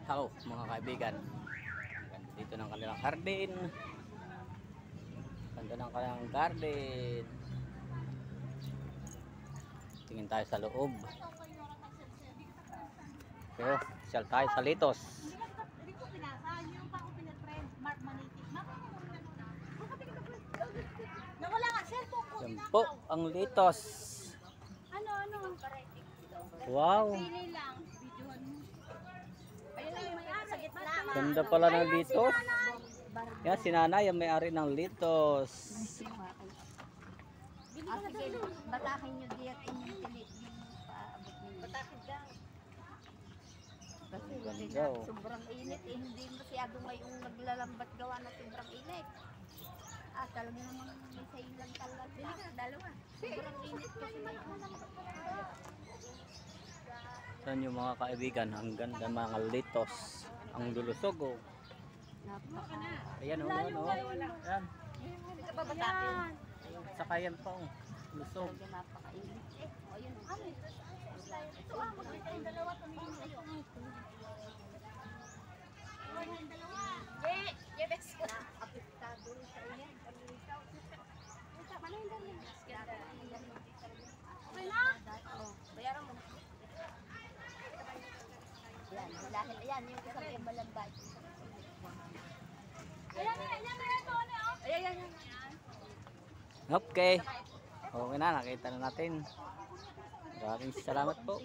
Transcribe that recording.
Hello mga kaibigan. Ganda dito ng kanilang garden. Ganda ng kanilang garden. Tingin tayo sa loob. So, sal tayo sa litos. Yan po ang litos. Wow. Ganda pala ng litos. Yan, si Nanay ang may-ari ng litos. Sige, batakin nyo diyan inyong tilit yung paabot ninyo. Batakin daw. Kasi sobrang init eh. Hindi masyadong mayong naglalambat gawa ng sobrang init. Talaga namang may sayo lang talaga. Dalawa. Sobrang init kasi mayong. Saan yung mga kaibigan? Ang ganda mga litos. Ang lulusog oh. Ayan oh, ayan oh. Ayan. Ito ba batakin? Saka yan pa oh. Lusog. Talaga napakainit eh. O yun o. Ito magkita yung dalawa. Tumingin ito. Yung dalawa. Yes! Apektado rin sa inyan. Pag-ikaw. Mana yung dalawa? Okay na? Bayaran mo na. Ayan, dahil ayan, yung isang yung malambay. Ayan. Okay. Okay na, nakita na natin. Maraming salamat po.